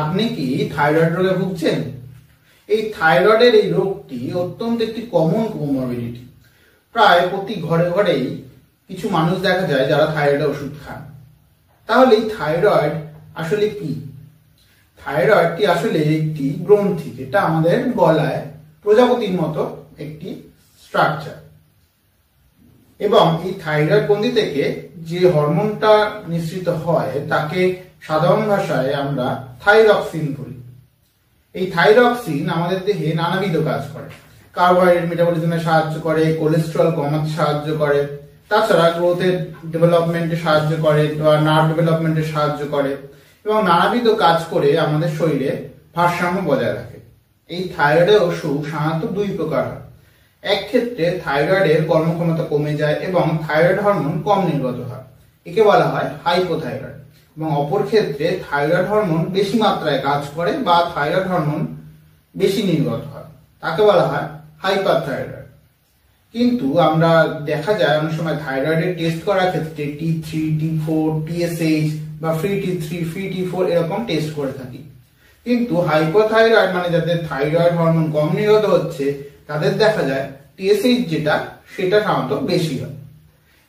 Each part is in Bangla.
আপনি কি থাইরয়েড রোগে ভুগছেন? এই থাইরয়েডের এই রোগটি অত্যন্ত একটি কমন কোমরবিডিটি। প্রায় প্রতি ঘরে ঘরেই কিছু মানুষ দেখা যায় যারা থাইরয়েডের ওষুধ খান। তাহলে এই থাইরয়েড আসলে কি? থাইরয়েডটি আসলে একটি গ্রন্থি, যেটা আমাদের গলায় প্রজাপতির মতো একটি স্ট্রাকচার, এবং এই থাইরয়েড গ্রন্থি থেকে যে হরমোনটা নিঃসৃত হয় তাকে সাধারণ ভাষায় আমরা থাইরক্সিন বলি। এই থাইরক্সিন আমাদের দেহে নানাবিধ কাজ করে। কার্বোহাইড্রেট মেটাবলিজমে সাহায্য করে, কোলেস্টেরল কমাতে সাহায্য করে, তাছাড়া গ্রোথের ডেভেলপমেন্টে সাহায্য করে বা নার্ভ ডেভেলপমেন্টে সাহায্য করে, এবং নানাবিধ কাজ করে আমাদের শরীরে ভারসাম্য বজায় রাখে। এই থাইরয়েডের ওষুধ সাধারণত দুই প্রকার হয়। এক ক্ষেত্রে থাইরয়েডের কর্মক্ষমতা কমে যায় এবং থাইরয়েড হরমোন কম নির্গত হয়, একে বলা হয় হাইপোথাইরয়েড। এবং অপর ক্ষেত্রে থাইরয়েড হরমোন বেশি মাত্রায় কাজ করে বা থাইরয়েড হরমোন বেশি নির্গত হয়, তাকে বলা হয় হাইপারথাইরয়েড। কিন্তু আমরা দেখা যায় অনেক সময় থাইরয়েডের টেস্ট করার ক্ষেত্রে T3, T4, TSH বা ফ্রি T3, ফ্রি T4 এরকম টেস্ট করে থাকি। কিন্তু হাইপোথাইরয়েড মানে যাদের থাইরয়েড হরমোন কম নির্গত হচ্ছে তাদের দেখা যায় TSH যেটা সেটা সাধারণত বেশি হয়।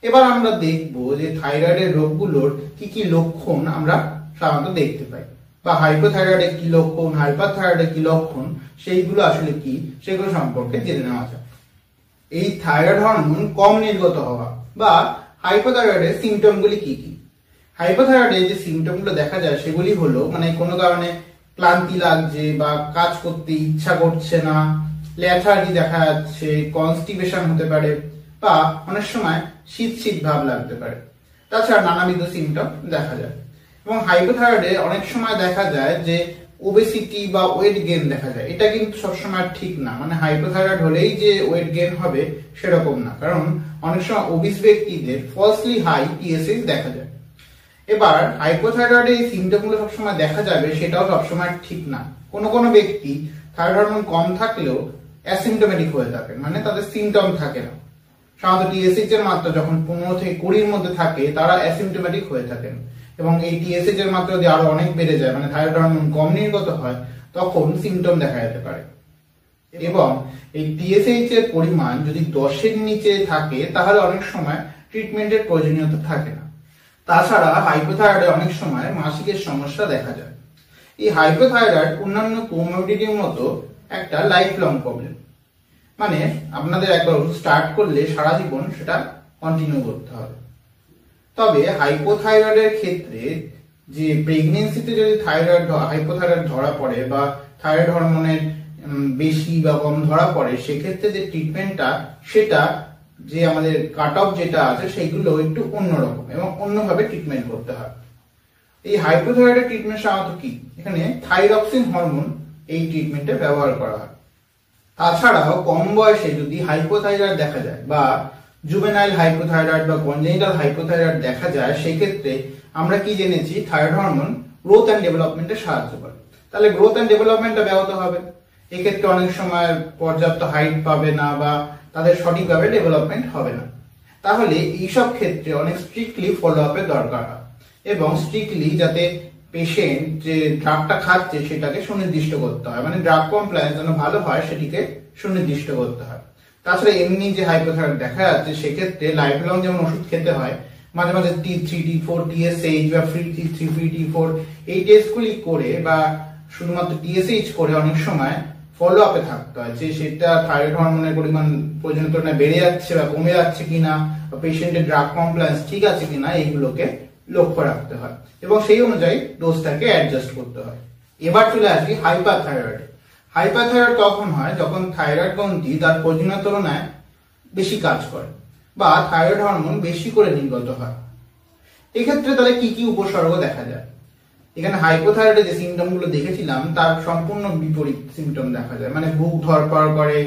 এবার আমরা দেখব যে থাইরয়েডের রোগগুলোর কি কি লক্ষণ আমরা সাধারণত দেখতে পাই, বা হাইপোথাইরয়েডের কি লক্ষণ, হাইপারথাইরয়েডের কি লক্ষণ, সেইগুলো আসলে কি সেগুলো সম্পর্কে জেনে নেওয়া যায়। এই থাইরয়েড হরমোন কম নির্গত হওয়া বা হাইপোথাইরয়েডের সিমটমগুলি কি কি? হাইপোথাইরয়েডের যে সিমটমগুলো দেখা যায় সেগুলি হলো কোনো কারণে ক্লান্তি লাগছে বা কাজ করতে ইচ্ছা করছে না, লেথার্জি দেখা যাচ্ছে, কনস্টিপেশন হতে পারে, বা অনেক সময় শীত শীত ভাব লাগতে পারে। তাছাড়া নানাবিধ সিমটম দেখা যায়। এবং হাইপোথাইরয়েডে অনেক সময় দেখা যায় যে ওবেসিটি বা ওয়েট গেইন দেখা যায়। এটা কিন্তু সবসময় ঠিক না, হাইপোথাইরয়েড হলেই যে ওয়েট গেইন হবে সেরকম না, কারণ অনেক সময় ওবিস ব্যক্তিদের ফলসলি হাই TSH দেখা যায়। এবার হাইপোথাইরয়েডে এই সিমটমগুলো সবসময় দেখা যাবে সেটাও সবসময় ঠিক না। কোনো ব্যক্তি থাইরয়েড হরমোন কম থাকলেও অ্যাসিমটোমেটিক হয়ে থাকে, তাদের সিমটম থাকে না। সাধারণত TSH এর মাত্রা যখন 15 থেকে 20 মধ্যে থাকে তারা অ্যাসিমটোমেটিক হয়ে থাকেন, এবং এই TSH এর মাত্রা যদি আরো অনেক বেড়ে যায়, থাইরয়েড হরমোন কম নির্গত হয়, তখন সিমটম দেখা যেতে পারে। এবং এই TSH এর পরিমাণ যদি 10-এর নিচে থাকে তাহলে অনেক সময় ট্রিটমেন্টের প্রয়োজনীয়তা থাকে না। তাছাড়া হাইপোথাইরয়েডে অনেক সময় মাসিকের সমস্যা দেখা যায়। এই হাইপোথাইরয়েড অন্যান্য কোমরবিডিটির মতো একটা লাইফ লং প্রবলেম, আপনাদের একবার স্টার্ট করলে সারা জীবন সেটা কন্টিনিউ করতে হবে। তবে হাইপোথাইরয়েডের ক্ষেত্রে যে প্রেগনেন্সিতে যদি হাইপোথাইরয়েড ধরা পড়ে বা থাইরয়েড হরমোনের বেশি বা কম ধরা পড়ে, সেক্ষেত্রে যে ট্রিটমেন্টটা সেটা যে আমাদের কাট অফ যেটা আছে সেইগুলো একটু অন্যরকম এবং অন্যভাবে ট্রিটমেন্ট করতে হয়। এই হাইপোথাইরয়েডের ট্রিটমেন্ট সাধারণত কি? এখানে থাইরক্সিন হরমোন এই ট্রিটমেন্টে ব্যবহার করা হয়। তাছাড়াও কম বয়সে যদি হাইপোথাইরয়েড দেখা যায় বা জুভেনাইল হাইপোথাইরয়েড বা কনজেনিটাল হাইপোথাইরয়েড দেখা যায়, সেক্ষেত্রে আমরা কি জেনেছি থাইরয়েড হরমোন গ্রোথ অ্যান্ড ডেভেলপমেন্টে সাহায্য করে। তাহলে গ্রোথ অ্যান্ড ডেভেলপমেন্টটা ব্যাহত হবে, এক্ষেত্রে অনেক সময় পর্যাপ্ত হাইট পাবে না বা তাদের সঠিকভাবে ডেভেলপমেন্ট হবে না। তাহলে এইসব ক্ষেত্রে অনেক স্ট্রিক্টলি ফলো আপের দরকার হয়, এবং স্ট্রিক্টলি যাতে পেশেন্ট যে ড্রাগটা খাচ্ছে সেটাকে সুনির্দিষ্ট করতে হয়, ড্রাগ কমপ্লায়েন্স যেন ভালো হয় সেটিকে সুনির্দিষ্ট করতে হয়। তাছাড়া এমনি যে হাইপোথাইরয়েড দেখা যাচ্ছে সেক্ষেত্রে লাইফ লং যেমন ওষুধ খেতে হয়, মাঝে মাঝে T3, T4, TSH বা ফ্রি T3, ফ্রি T4 এই টেস্টগুলি করে বা শুধুমাত্র TSH করে অনেক সময় ফলো আপে থাকতে হয় যে সেটা থাইরয়েড হরমোনের পরিমাণ প্রয়োজনীয় তুলনায় বেড়ে যাচ্ছে বা কমে যাচ্ছে কিনা, বা পেশেন্টের ড্রাগ কমপ্লায়েন্স ঠিক আছে কিনা, এইগুলোকে লক্ষ্য রাখতে হয় এবং সেই অনুযায়ী ডোজটাকে অ্যাডজাস্ট করতে হয়। এবার চলে আসি হাইপারথাইরয়েড। হাইপারথাইরয়েড কখন হয়? যখন থাইরয়েড গ্রন্থি তার প্রয়োজনীয় তুলনায় বেশি কাজ করে বা থাইরয়েড হরমোন বেশি করে নির্গত হয়। এক্ষেত্রে তাহলে কি কি উপসর্গ দেখা যায়? এখানে হাইপোথাইরয়েডে যে সিমটম গুলো দেখেছিলাম তার সম্পূর্ণ বিপরীত সিমটম দেখা যায়, বুক ধড়ফড় করে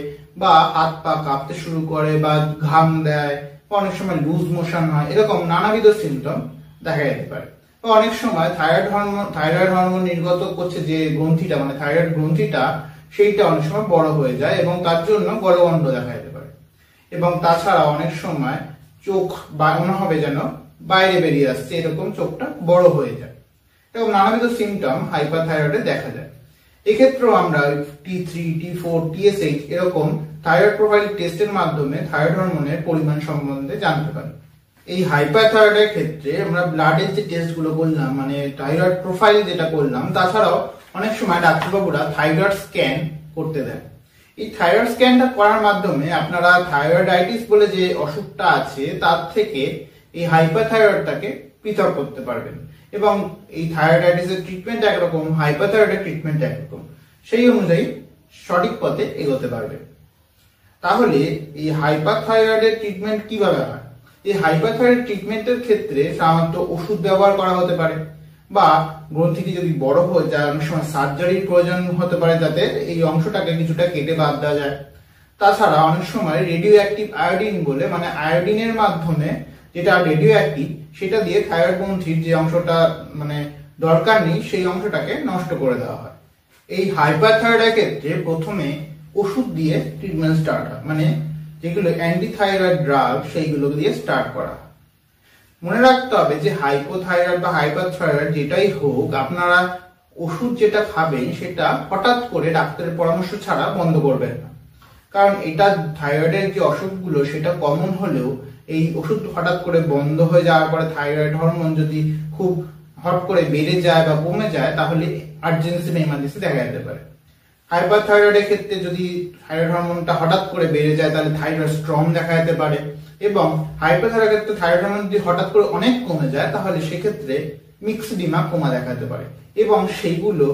বা হাত পা কাঁপতে শুরু করে বা ঘাম দেয়, অনেক সময় লুজ মোশন হয়, এরকম নানাবিধ সিমটম দেখা যেতে পারে। অনেক সময় থাইরয়েড হরমোন নির্গত করছে যে গ্রন্থিটা, থাইরয়েড গ্রন্থিটা, সেইটা অনেক সময় বড় হয়ে যায় এবং তার জন্য গলগণ্ড দেখা যেতে পারে। এবং তাছাড়া অনেক সময় চোখ মনে হবে যেন বাইরে বেরিয়ে আসছে, এরকম চোখটা বড় হয়ে যায়। এবং নানাবিধ সিমটম হাইপারথাইরয়েডে দেখা যায়। এক্ষেত্রেও আমরা T3, T4, TSH এরকম থাইরয়েড প্রোফাইল টেস্টের মাধ্যমে থাইরয়েড হরমোনের পরিমাণ সম্বন্ধে জানতে পারি। এই হাইপারথাইরয়েডের ক্ষেত্রে আমরা ব্লাডের যে টেস্টগুলো করলাম, মানে থাইরয়েড প্রোফাইল যেটা করলাম, তাছাড়াও অনেক সময় ডাক্তারবাবুরা থাইরয়েড স্ক্যান করতে দেয়। এই থাইরয়েড স্ক্যানটা করার মাধ্যমে আপনারা থাইরয়েডাইটিস বলে যে অসুখটা আছে তার থেকে এই হাইপারথাইরয়েডটাকে পৃথক করতে পারবেন। এবং এই থাইরয়েডাইটিসের ট্রিটমেন্ট একরকম, হাইপারথাইরয়েডের ট্রিটমেন্ট একরকম, সেই অনুযায়ী সঠিক পথে এগোতে পারবে। তাহলে এই হাইপারথাইরয়েডের ট্রিটমেন্ট কিভাবে হয়? এই হাইপারথাইরয়েড ট্রিটমেন্টের ক্ষেত্রে সাধারণত ওষুধ ব্যবহার করা হতে পারে, বা গ্রন্থিটি যদি বড় হয়ে যায় অনেক সময় সার্জারির প্রয়োজন হতে পারে যাতে এই অংশটাকে কিছুটা কেটে বাদ দেওয়া যায়। তাছাড়া অনেক সময় রেডিও অ্যাক্টিভ আয়োডিন বলে, মানে আয়োডিনের মাধ্যমে যেটা রেডিও অ্যাক্টিভ, সেটা দিয়ে থাইরয়েড গ্রন্থির যে অংশটা মানে দরকার নেই সেই অংশটাকে নষ্ট করে দেওয়া হয়। এই হাইপারথাইরয়েডের ক্ষেত্রে প্রথমে ওষুধ দিয়ে ট্রিটমেন্ট স্টার্ট হয়, মানে যেগুলো অ্যান্টিথাইরয়েড ড্রাগ সেইগুলো দিয়ে স্টার্ট করা হয়। মনে রাখতে হবে যে হাইপোথাইরয়েড বা হাইপারথাইরয়েড যেটাই হোক, আপনারা ওষুধ যেটা খাবেন সেটা হঠাৎ করে ডাক্তারের পরামর্শ ছাড়া বন্ধ করবেন না। কারণ এটা থাইরয়েডের যে অসুখগুলো সেটা কমন হলেও এই ওষুধ হঠাৎ করে বন্ধ হয়ে যাওয়ার পরে থাইরয়েড হরমোন যদি খুব হট করে বেড়ে যায় বা কমে যায় তাহলে আর্জেন্সি বা ইমার্জেন্সি দেখা যেতে পারে। হাইপারথাইরয়েডের ক্ষেত্রে যদি থাইরয়েড হরমোনটা হঠাৎ করে বেড়ে যায় তাহলে থাইরয়েড স্ট্রম দেখা যেতে পারে, এবং হাইপারথাইরয়েডের ক্ষেত্রে থাইরয়েড হরমোন যদি হঠাৎ করে অনেক কমে যায় তাহলে সেক্ষেত্রে মিক্সডিমা কোমা দেখা যেতে পারে, এবং সেইগুলো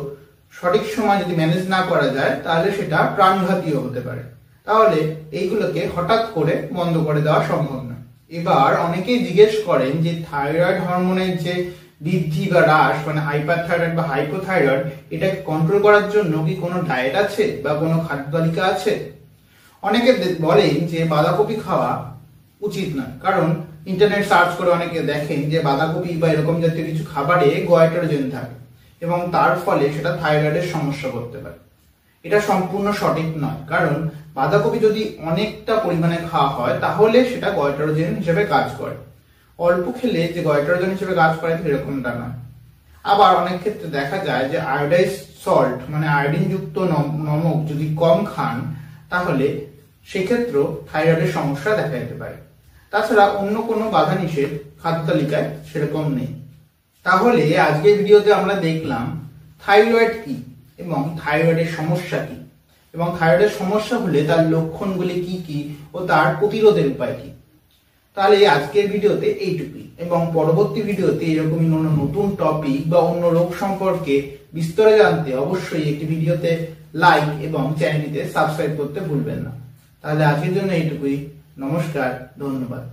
সঠিক সময় যদি ম্যানেজ না করা যায় তাহলে সেটা প্রাণঘাতীও হতে পারে। তাহলে এইগুলোকে হঠাৎ করে বন্ধ করে দেওয়া সম্ভব না। এবার অনেকেই জিজ্ঞেস করেন যে থাইরয়েড হরমোনের যে বৃদ্ধি বা হ্রাস, মানে হাইপারথাইরয়েড বা হাইপোথাইরয়েড, এটাকে কন্ট্রোল করার জন্য কি কোনো ডায়েট আছে বা কোনো খাদ্য তালিকা আছে? অনেকে বলেন যে বাঁধাকপি খাওয়া উচিত না, কারণ ইন্টারনেট সার্চ করে অনেকে দেখেন যে বাঁধাকপি বা এরকম জাতীয় কিছু খাবারে গয়ট্রোজেন থাকে এবং তার ফলে সেটা থাইরয়েডের সমস্যা করতে পারে। এটা সম্পূর্ণ সঠিক নয়, কারণ বাঁধাকপি যদি অনেকটা পরিমাণে খাওয়া হয় তাহলে সেটা গয়ট্রোজেন হিসেবে কাজ করে। অল্প খেলে যে গয়ট্রোজেন হিসেবে কাজ করে এরকমটা নয়। আবার অনেক ক্ষেত্রে দেখা যায় যে আয়োডাইজ সল্ট, মানে আয়োডিন যুক্ত নমক যদি কম খান তাহলে সেক্ষেত্রেও থাইরয়েডের সমস্যা দেখা যেতে পারে। তাছাড়া অন্য কোনো বাধা নিষেধ খাদ্য তালিকায় সেরকম নেই। তাহলে আজকের ভিডিওতে আমরা দেখলাম থাইরয়েড কি এবং থাইরয়েডের সমস্যা কি, এবং থাইরয়েডের সমস্যা হলে তার লক্ষণগুলি কি কি ও তার প্রতিরোধের উপায় কি। তাহলে আজকের ভিডিওতে এইটুকুই, এবং পরবর্তী ভিডিওতে এরকমই নতুন টপিক বা অন্য রোগ সম্পর্কে বিস্তারে জানতে অবশ্যই একটি ভিডিওতে লাইক এবং চ্যানেলটিতে সাবস্ক্রাইব করতে ভুলবেন না। তাহলে আজকের জন্য এইটুকুই। নমস্কার, ধন্যবাদ।